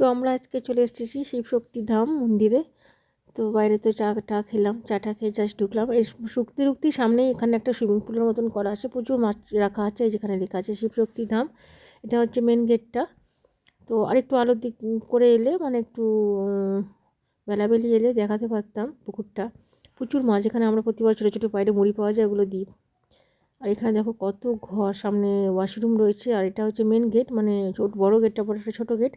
তো আমরা আজকে চলে এসেছি শিবশক্তি ধাম মন্দিরে। তো বাইরে তো চা খেলাম, চাটা খেয়ে জাস্ট ঢুকলাম। এই শক্তি সামনেই এখানে একটা সুইমিং পুলের মতন করা আছে, প্রচুর মাছ রাখা আছে। যেখানে লেখা আছে শিবশক্তি ধাম, এটা হচ্ছে মেন গেটটা। তো আরেকটু আলোর দিক করে এলে, মানে একটু বেলাবেলি এলে দেখাতে পারতাম পুকুরটা। প্রচুর মাছ, এখানে আমরা প্রতিবার ছোটো ছোটো বাইরে মুড়ি পাওয়া যায়, ওগুলো দিই। আর এখানে দেখো কত ঘর, সামনে ওয়াশরুম রয়েছে। আর এটা হচ্ছে মেন গেট, মানে বড় গেটটা পরে একটা ছোটো গেট।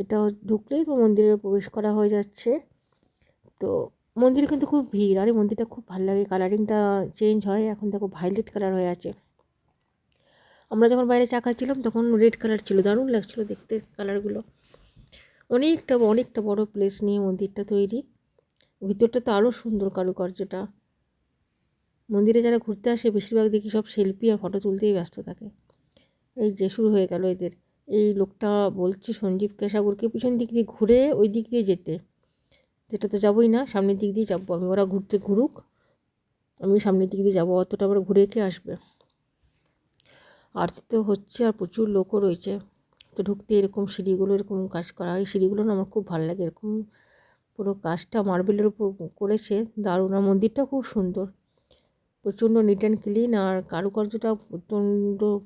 এটা ঢুকলেই তো মন্দিরে প্রবেশ করা হয়ে যাচ্ছে। তো মন্দিরে কিন্তু খুব ভিড়, আর এই মন্দিরটা খুব ভালো লাগে, কালারিংটা চেঞ্জ হয়। এখন দেখো ভায়োলেট কালার হয়ে আছে। আমরা যখন বাইরে চা খাচ্ছিলাম তখন রেড কালার ছিল, দারুণ লাগছিলো দেখতে কালারগুলো। অনেকটা বড় প্লেস নিয়ে মন্দিরটা তৈরি। ভিতরটা তো আরও সুন্দর কারুকার্যটা। মন্দিরে যারা ঘুরতে আসে বেশিরভাগ দেখি সব সেলফি আর ফটো তুলতেই ব্যস্ত থাকে। এই যে শুরু হয়ে গেল এদের। এই লোকটা বলছে সঞ্জীব কেশাগরকে পিছন দিক দিয়ে ঘুরে ওই দিক দিয়ে যেতে। যেটা তো যাবোই না, সামনের দিক দিয়ে যাবো আমি। ওরা ঘুরুক, আমি সামনের দিক দিয়ে যাবো, অতটা আবার ঘুরে কে আসবে। আরতি তো হচ্ছে আর প্রচুর লোকও রয়েছে। তো ঢুকতে এরকম সিঁড়িগুলো এরকম কাজ করা হয়, সিঁড়িগুলো না আমার খুব ভালো লাগে। এরকম পুরো কাজটা মার্বেলের উপর করেছে, দারুণ। আর মন্দিরটা খুব সুন্দর, প্রচণ্ড নিট অ্যান্ড ক্লিন, আর কারুকার্যটা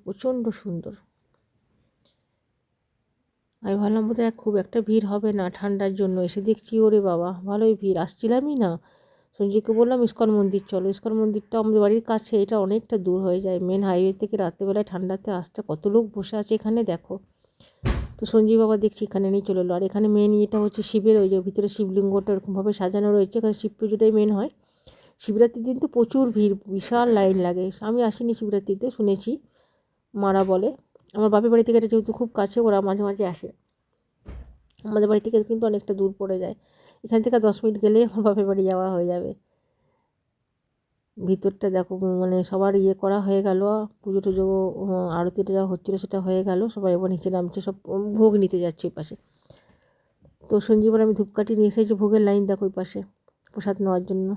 প্রচণ্ড সুন্দর। আমি ভাবলাম বোধহয় খুব একটা ভিড় হবে না, ঠান্ডার জন্য। এসে দেখছি ওরে বাবা ভালোই ভিড়, আসছিলামই না। সঞ্জয়কে বললাম ইস্কন মন্দির চলো। ইস্কন মন্দিরটা আমাদের বাড়ির কাছে, এটা অনেকটা দূর হয়ে যায়। মেন হাইওয়ে থেকে রাত্রেবেলায় ঠান্ডাতে আসতে কত লোক বসে আছে এখানে দেখো। তো সঞ্জীব বাবা দেখছি এখানে নিয়ে চলে এলো। আর এখানে মেন ইয়েটা হচ্ছে শিবের, ওই যে ভিতরে শিবলিঙ্গটা এরকমভাবে সাজানো রয়েছে। এখানে শিব পুজোটাই মেন হয়। শিবরাত্রির দিন তো প্রচুর ভিড়, বিশাল লাইন লাগে। আমি আসিনি শিবরাত্রিতে, শুনেছি মারা বলে। আমার বাপের বাড়ি থেকে এটা যেহেতু খুব কাছে, ওরা মাঝে মাঝে আসে। আমাদের বাড়ি থেকে কিন্তু অনেকটা দূর পড়ে যায়, এখান থেকে 10 মিনিট গেলেই আমার বাপের বাড়ি যাওয়া হয়ে যাবে। ভিতরটা দেখো, মানে সবার ইয়ে করা হয়ে গেল, পুজো টুজো আরতিটা যা হচ্ছিলো সেটা হয়ে গেল। সবাই এবার নিচে নামছে, সব ভোগ নিতে যাচ্ছে ওই পাশে। তো সঞ্জীবন আমি ধূপকাঠি নিয়ে এসেছি, ভোগের লাইন দেখো ওই পাশে প্রসাদ নেওয়ার জন্য।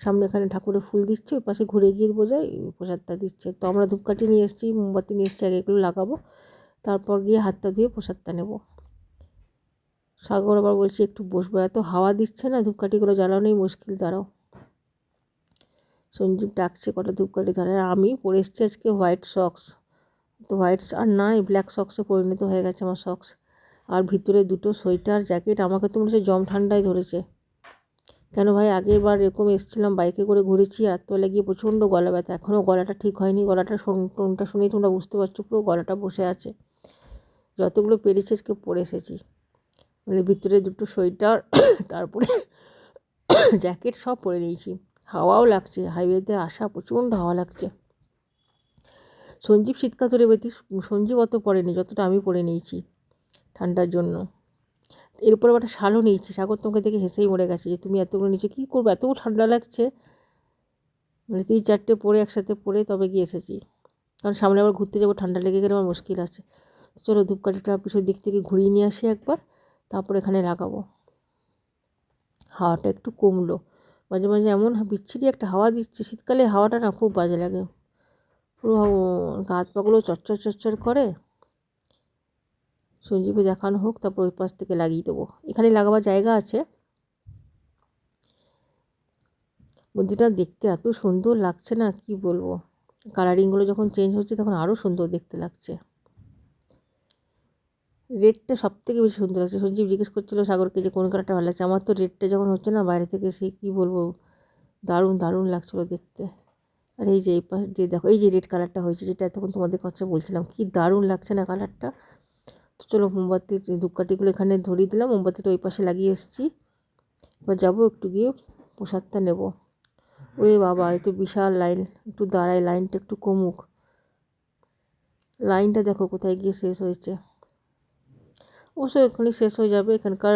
সামনে এখানে ঠাকুরের ফুল দিচ্ছে, ওই পাশে ঘুরে গিয়ে বোঝায় প্রসাদটা দিচ্ছে। তো আমরা ধূপকাঠি নিয়ে এসেছি, মোমবাতি নিয়ে এসেছি, আগে এগুলো লাগাবো, তারপর গিয়ে হাতটা ধুয়ে প্রসাদটা নেব। সাগর আবার বলছি একটু বসবো, এত হাওয়া দিচ্ছে না, ধূপকাঠিগুলো জ্বালানোই মুশকিল। দাঁড়াও, সঞ্জীব ডাকছে, কটা ধূপকাঠি ধরে। আমি পরে এসেছি আজকে হোয়াইট সক্স। তো হোয়াইট আর নয়, ব্ল্যাক সক্সে পরিণত হয়ে গেছে আমার সক্স। আর ভিতরে দুটো সোয়েটার জ্যাকেট, আমাকে তো মনে হচ্ছে জম ঠান্ডায় ধরেছে। কেন ভাই, আগের বার এরকম এসেছিলাম, বাইকে করে ঘুরেছি, রাত্রবেলা গিয়ে প্রচণ্ড গলা ব্যথা। এখনও গলাটা ঠিক হয়নি, গলাটা টোনটা শুনেই তোমরা বুঝতে পারছো, পুরো গলাটা বসে আছে। যতগুলো পেরেছি আজকে পরে এসেছি, মানে ভিতরে দুটো সোয়েটার তারপরে জ্যাকেট সব পরে নিয়েছি। হাওয়াও লাগছে, হাইওয়েতে আসা প্রচণ্ড হাওয়া লাগছে। সঞ্জীব শীতকাতরে বেশি, সঞ্জীব অত পড়েনি যতটা আমি পরে নিয়েছি ঠান্ডার জন্য। এরপর একটা শালও নিয়েছি। সাগর তোমাকে দেখে হেসেই মরে গেছে যে তুমি এতগুলো নিচে কী করবো, এতগুলো ঠান্ডা লাগছে। মানে 3-4টে পরে একসাথে পরে তবে গিয়ে এসেছি, কারণ সামনে আবার ঘুরতে যাবো, ঠান্ডা লেগে গেলে আমার মুশকিল আছে। চলো ধূপকাঠিটা পিছনের দিক থেকে ঘুরিয়ে নিয়ে আসি একবার, তারপর এখানে লাগাবো। হাওয়াটা একটু কমলো, মাঝে মাঝে এমন বিচ্ছিরি একটা হাওয়া দিচ্ছে। শীতকালে হাওয়াটা না খুব বাজে লাগে, পুরো গা হাত পাগুলো চচ্চর করে। সঞ্জীবে দেখানো হোক, তারপর ওই পাশ থেকে লাগিয়ে দেবো। এখানে লাগাবার জায়গা আছে। মন্দিরটা দেখতে এত সুন্দর লাগছে না, কি বলবো। কালারিংগুলো যখন চেঞ্জ হচ্ছে তখন আরও সুন্দর দেখতে লাগছে। রেডটা সব থেকে বেশি সুন্দর লাগছে। সঞ্জীব জিজ্ঞেস করছিলো সাগরকে যে কোন কালারটা ভালো লাগছে। আমার তো রেডটা যখন হচ্ছে না বাইরে থেকে, সে কী বলবো, দারুণ দারুণ লাগছিলো দেখতে। আর এই যে এই পাশ দিয়ে দেখো, এই যে রেড কালারটা হয়েছে, যেটা তখন তোমাদের কথা বলছিলাম, কি দারুণ লাগছে না কালারটা। তো চলো মোমবাতি ধূপকাঠিগুলো এখানে ধরিয়ে দিলাম, মোমবাতিটা ওই পাশে লাগিয়ে এসেছি। এবার যাবো একটু গিয়ে প্রসাদটা নেব। ওরে বাবা, এই তো বিশাল লাইন, একটু দাঁড়ায়, লাইনটা একটু কমুক। লাইনটা দেখো কোথায় গিয়ে শেষ হয়েছে। অবশ্যই এখানে শেষ হয়ে যাবে। এখানকার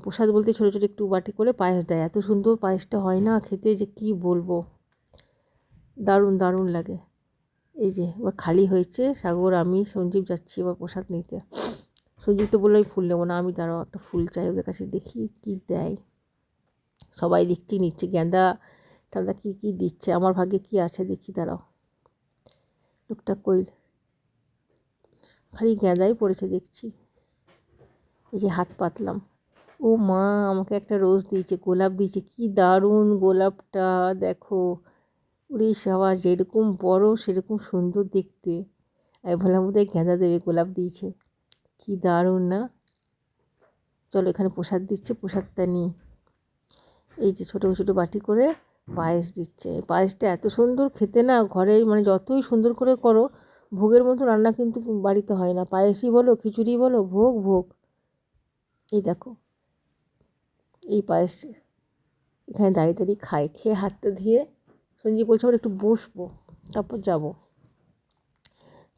প্রসাদ বলতে ছোটো ছোটো একটু বাটি করে পায়েস দেয়, এত সুন্দর পায়েসটা হয় না খেতে, যে কি বলবো, দারুণ দারুণ লাগে। এই যে এবার খালি হয়েছে, সাগর আমি সঞ্জীব যাচ্ছি এবার প্রসাদ নিতে। সঞ্জীব তো বললো আমি ফুল নেবো না, আমি দাঁড়াও একটা ফুল চাই ওদের কাছে, দেখি কি দেয়। সবাই দেখছি নিচ্ছে, গেঁদা টান্দা কী কী দিচ্ছে, আমার ভাগ্যে কি আছে দেখি, দাঁড়াও। লোকটা কই, খালি গেঁদাই পড়েছে দেখছি। এই যে হাত পাতলাম, ও মা আমাকে একটা রোজ দিয়েছে, গোলাপ দিয়েছে, কি দারুণ গোলাপটা দেখো। ওরে সাবাস, যেরকম বড় সেরকম সুন্দর দেখতে। আমি ভাবলাম বোধহয় গাঁদা দেবে, গোলাপ দিয়েছে, কি দারুণ না। চলো এখানে প্রসাদ দিচ্ছে, প্রসাদটা নিই। এই যে ছোটো ছোটো বাটি করে পায়েস দিচ্ছে। পায়েসটা এত সুন্দর খেতে না, ঘরে মানে যতই সুন্দর করে করো ভোগের মতো রান্না কিন্তু বাড়িতে হয় না। পায়েসই বলো, খিচুড়ি বলো, ভোগ ভোগ। এই দেখো এই পায়েস এখানে দাঁড়িয়ে দাঁড়িয়ে খাই, খেয়ে হাতটা ধুয়ে সঞ্জীব বলছে আবার একটু বসবো, তারপর যাবো।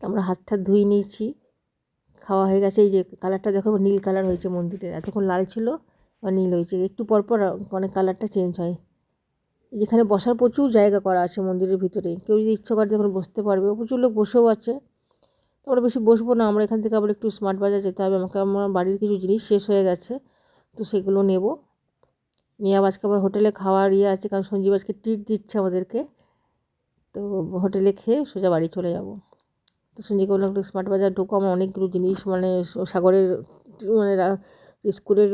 আমরা হাতটা ধুয়ে নিয়েছি, খাওয়া হয়ে গেছে। এই যে কালারটা দেখো নীল কালার হয়েছে মন্দিরের, এতক্ষণ লাল ছিল আর নীল হয়েছে, একটু পরপর অনেক কালারটা চেঞ্জ হয়। যেখানে বসার প্রচুর জায়গা করা আছে মন্দিরের ভিতরে, কেউ যদি ইচ্ছা করে তখন বসতে পারবে, প্রচুর লোক বসেও আছে। তো আমরা বেশি বসবো না, আমরা এখান থেকে আবার একটু স্মার্ট বাজার যেতে হবে, আমার বাড়ির কিছু জিনিস শেষ হয়ে গেছে, তো সেগুলো নেব। নিয়ে আজকে আবার হোটেলে খাওয়ার ইয়ে আছে, কারণ সঞ্জীব আজকে ট্রিট দিচ্ছে আমাদেরকে, তো হোটেলে খেয়ে সোজা বাড়ি চলে যাব। তো সঞ্জীবকে বললাম একটু স্মার্ট বাজার ঢুকো, আমার অনেকগুলো জিনিস মানে সাগরের মানে স্কুলের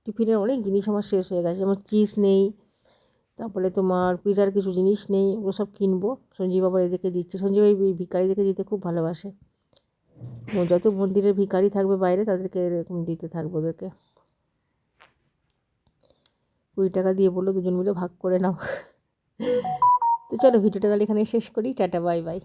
টিফিনের অনেক জিনিস আমার শেষ হয়ে গেছে, আমার চিজ নেই, তারপরে তোমার পিজার কিছু জিনিস নেই, ওগুলো সব কিনবো। সঞ্জীব আবার এদেরকে দিচ্ছে, সঞ্জীব এই ভিখারিদেরকে দিতে খুব ভালোবাসে, যত মন্দিরের ভিখারি থাকবে বাইরে তাদেরকে এরকম দিতে থাকবে ওদেরকে। 20 টাকা দিয়ে বললো দুজন মিলে ভাগ করে নাও। তো চলো ভিডিওটা তাহলে এখানে শেষ করি, টাটা বাই বাই।